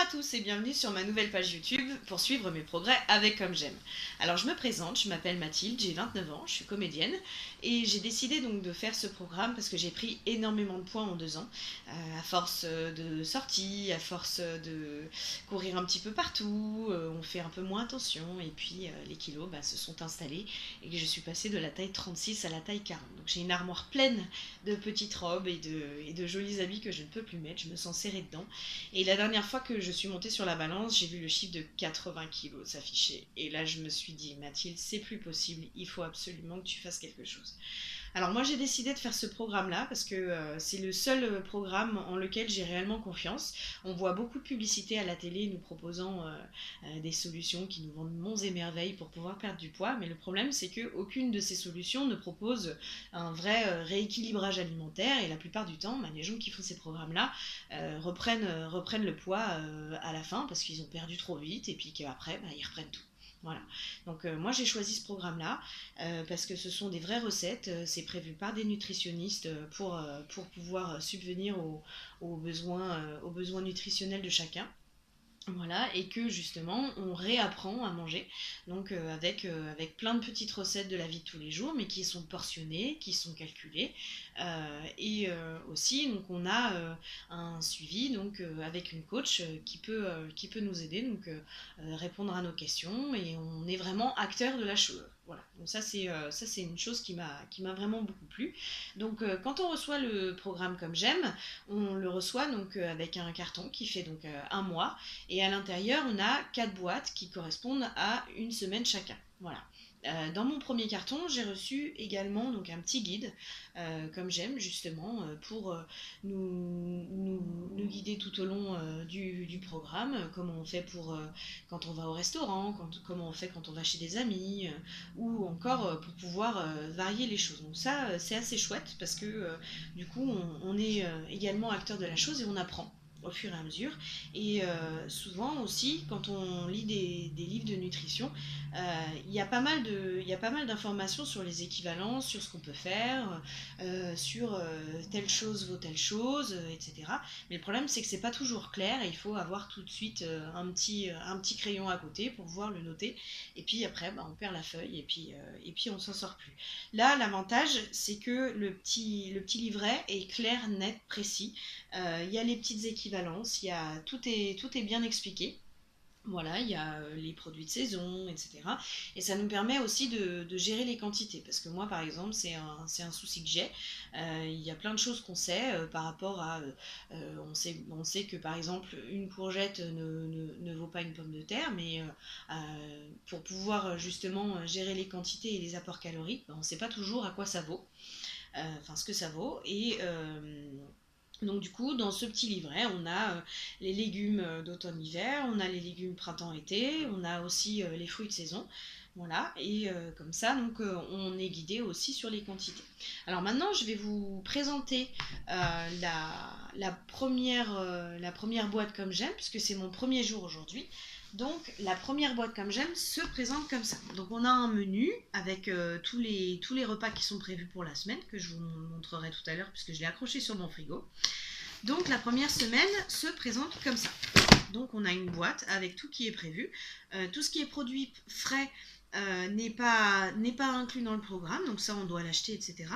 à tous et bienvenue sur ma nouvelle page YouTube pour suivre mes progrès avec Comme J'aime. Alors je me présente, je m'appelle Mathilde, j'ai 29 ans, je suis comédienne et j'ai décidé donc de faire ce programme parce que j'ai pris énormément de poids en 2 ans, à force de sorties, à force de courir un petit peu partout, on fait un peu moins attention et puis les kilos se sont installés et je suis passée de la taille 36 à la taille 40. Donc j'ai une armoire pleine de petites robes et de jolis habits que je ne peux plus mettre, je me sens serrée dedans. Et la dernière fois que je suis montée sur la balance, j'ai vu le chiffre de 80 kilos s'afficher. Et là, je me suis dit, Mathilde, c'est plus possible, il faut absolument que tu fasses quelque chose. Alors moi, j'ai décidé de faire ce programme-là parce que c'est le seul programme en lequel j'ai réellement confiance. On voit beaucoup de publicités à la télé nous proposant des solutions qui nous vendent monts et merveilles pour pouvoir perdre du poids. Mais le problème, c'est qu'aucune de ces solutions ne propose un vrai rééquilibrage alimentaire. Et la plupart du temps, les gens qui font ces programmes-là reprennent le poids à la fin parce qu'ils ont perdu trop vite et puis qu'après, ils reprennent tout. Voilà. Donc moi j'ai choisi ce programme-là parce que ce sont des vraies recettes, c'est prévu par des nutritionnistes pour pouvoir subvenir aux besoins nutritionnels de chacun. Voilà, et que justement on réapprend à manger, donc avec plein de petites recettes de la vie de tous les jours, mais qui sont portionnées, qui sont calculées, aussi donc on a un suivi donc avec une coach qui peut nous aider, donc répondre à nos questions, et on est vraiment acteur de la chose. Voilà, donc ça c'est une chose qui m'a vraiment beaucoup plu. Donc quand on reçoit le programme Comme J'aime, on le reçoit donc avec un carton qui fait donc un mois, et à l'intérieur, on a 4 boîtes qui correspondent à une semaine chacun. Voilà. Dans mon premier carton, j'ai reçu également donc un petit guide, comme j'aime justement, pour nous guider tout au long du programme, comment on fait pour quand on va au restaurant, comment on fait quand on va chez des amis, ou encore pour pouvoir varier les choses. Donc ça, c'est assez chouette parce que du coup, on est également acteur de la chose et on apprend au fur et à mesure. Et souvent aussi, quand on lit des livres de nutrition, il y a pas mal d'informations sur les équivalences, sur ce qu'on peut faire, sur telle chose vaut telle chose, etc. Mais le problème, c'est que c'est pas toujours clair et il faut avoir tout de suite un petit crayon à côté pour pouvoir le noter. Et puis après, on perd la feuille et puis on s'en sort plus. Là, l'avantage, c'est que le petit livret est clair, net, précis. Il y a les petites équivalences, tout est bien expliqué. Voilà, il y a les produits de saison, etc. Et ça nous permet aussi de gérer les quantités. Parce que moi, par exemple, c'est un souci que j'ai. Il y a plein de choses qu'on sait par rapport à... on sait que, par exemple, une courgette ne vaut pas une pomme de terre, mais pour pouvoir justement gérer les quantités et les apports caloriques, on ne sait pas toujours à quoi ça vaut. Ce que ça vaut. Et... donc du coup, dans ce petit livret, on a les légumes d'automne-hiver, on a les légumes printemps-été, on a aussi les fruits de saison. Voilà, et comme ça, donc on est guidé aussi sur les quantités. Alors maintenant, je vais vous présenter la première boîte Comme J'aime, puisque c'est mon premier jour aujourd'hui. Donc la première boîte Comme J'aime se présente comme ça. Donc on a un menu avec tous les repas qui sont prévus pour la semaine, que je vous montrerai tout à l'heure puisque je l'ai accroché sur mon frigo. Donc la première semaine se présente comme ça. Donc on a une boîte avec tout qui est prévu. Tout ce qui est produit frais n'est pas inclus dans le programme, donc ça on doit l'acheter, etc.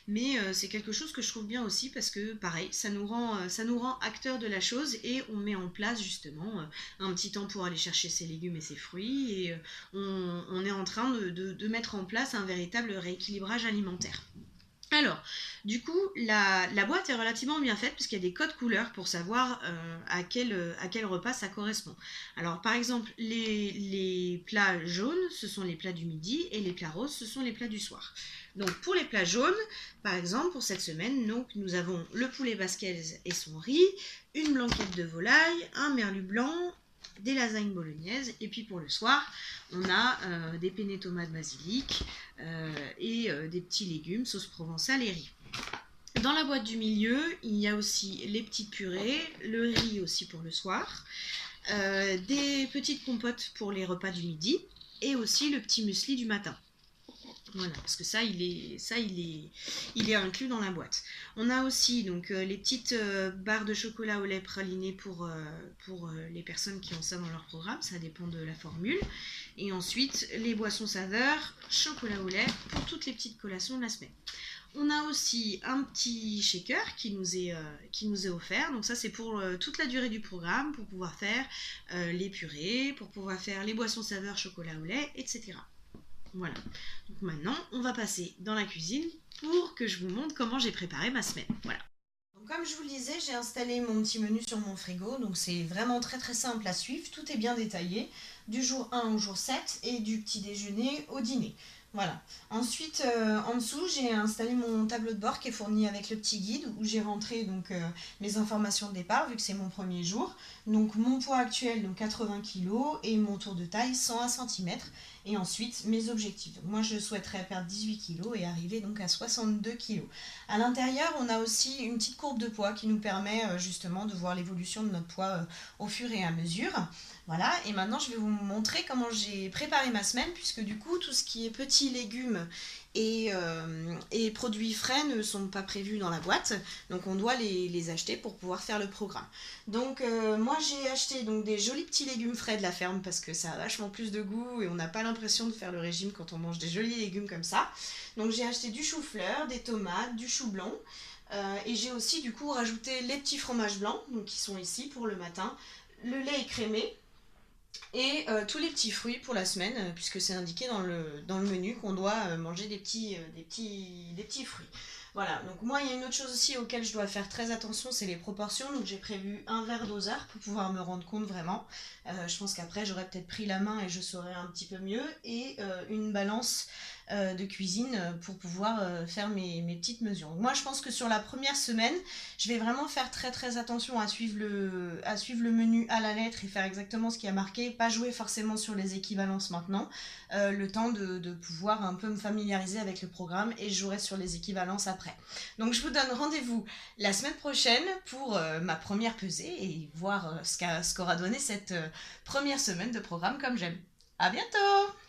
Mais c'est quelque chose que je trouve bien aussi parce que pareil, ça nous rend acteurs de la chose et on met en place justement un petit temps pour aller chercher ses légumes et ses fruits, et on est en train de mettre en place un véritable rééquilibrage alimentaire. Alors, du coup, la boîte est relativement bien faite puisqu'il y a des codes couleurs pour savoir à quel repas ça correspond. Alors, par exemple, les plats jaunes, ce sont les plats du midi, et les plats roses, ce sont les plats du soir. Donc, pour les plats jaunes, par exemple, pour cette semaine, donc, nous avons le poulet basquez et son riz, une blanquette de volaille, un merlu blanc, des lasagnes bolognaises, et puis pour le soir, on a des penne tomates basilic et des petits légumes, sauce provençale et riz. Dans la boîte du milieu, il y a aussi les petites purées, le riz aussi pour le soir, des petites compotes pour les repas du midi, et aussi le petit muesli du matin. Voilà, parce que il est inclus dans la boîte. On a aussi donc les petites barres de chocolat au lait praliné pour les personnes qui ont ça dans leur programme, ça dépend de la formule. Et ensuite, les boissons saveurs, chocolat au lait pour toutes les petites collations de la semaine. On a aussi un petit shaker qui nous est offert. Donc ça, c'est pour toute la durée du programme, pour pouvoir faire les purées, pour pouvoir faire les boissons saveurs chocolat au lait, etc. Voilà. Donc maintenant, on va passer dans la cuisine pour que je vous montre comment j'ai préparé ma semaine. Voilà. Donc comme je vous le disais, j'ai installé mon petit menu sur mon frigo. Donc c'est vraiment très très simple à suivre. Tout est bien détaillé. Du jour 1 au jour 7 et du petit déjeuner au dîner. Voilà. Ensuite, en dessous, j'ai installé mon tableau de bord qui est fourni avec le petit guide où j'ai rentré donc mes informations de départ vu que c'est mon premier jour. Donc mon poids actuel, donc 80 kg et mon tour de taille 101 cm. Et ensuite mes objectifs. Donc, moi je souhaiterais perdre 18 kg et arriver donc à 62 kg. À l'intérieur, on a aussi une petite courbe de poids qui nous permet justement de voir l'évolution de notre poids au fur et à mesure. Voilà, et maintenant je vais vous montrer comment j'ai préparé ma semaine, puisque du coup tout ce qui est petits légumes et produits frais ne sont pas prévus dans la boîte, donc on doit les acheter pour pouvoir faire le programme. Donc moi j'ai acheté donc des jolis petits légumes frais de la ferme parce que ça a vachement plus de goût et on n'a pas l'impression de faire le régime quand on mange des jolis légumes comme ça. Donc j'ai acheté du chou-fleur, des tomates, du chou blanc. Et j'ai aussi du coup rajouté les petits fromages blancs donc qui sont ici pour le matin, le lait écrémé et tous les petits fruits pour la semaine, puisque c'est indiqué dans le menu qu'on doit manger des petits fruits. Voilà, donc moi il y a une autre chose aussi auquel je dois faire très attention, c'est les proportions. Donc j'ai prévu un verre doseur pour pouvoir me rendre compte vraiment. Je pense qu'après j'aurais peut-être pris la main et je saurais un petit peu mieux. Et une balance de cuisine pour pouvoir faire mes petites mesures. Donc moi je pense que sur la première semaine, je vais vraiment faire très très attention à suivre le menu à la lettre et faire exactement ce qui a marqué, pas jouer forcément sur les équivalences maintenant, le temps de pouvoir un peu me familiariser avec le programme et je jouerai sur les équivalences après. Donc je vous donne rendez-vous la semaine prochaine pour ma première pesée et voir ce qu'aura donné cette première semaine de programme comme j'aime. À bientôt!